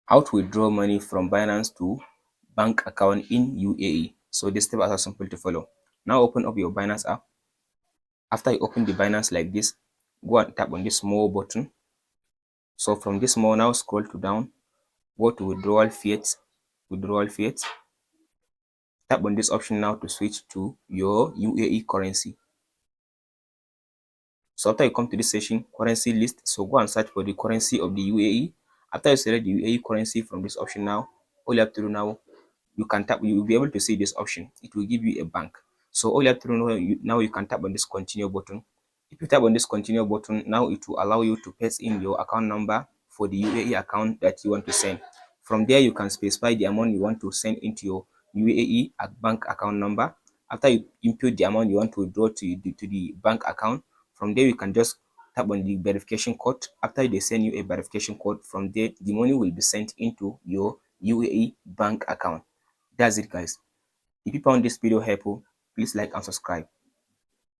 How to withdraw money from Binance to bank account in UAE. So this step are simple to follow. Now open up your Binance app. After you open the Binance like this, go and tap on this small button. So from this small, now scroll to down, go to withdrawal fiat, tap on this option now to switch to your UAE currency. So after you come to this section, currency list, so go and search for the currency of the UAE. After you select the UAE currency from this option now, all you have to do now, you can tap, you will be able to see this option. It will give you a bank. So all you have to do now, you can tap on this continue button. If you tap on this continue button, now it will allow you to paste in your account number for the UAE account that you want to send. From there, you can specify the amount you want to send into your UAE bank account number. After you input the amount you want to withdraw to the bank account, from there you can just tap on the verification code. After they send you a verification code, from there the money will be sent into your UAE bank account. That's it, guys. If you found this video helpful, please like and subscribe.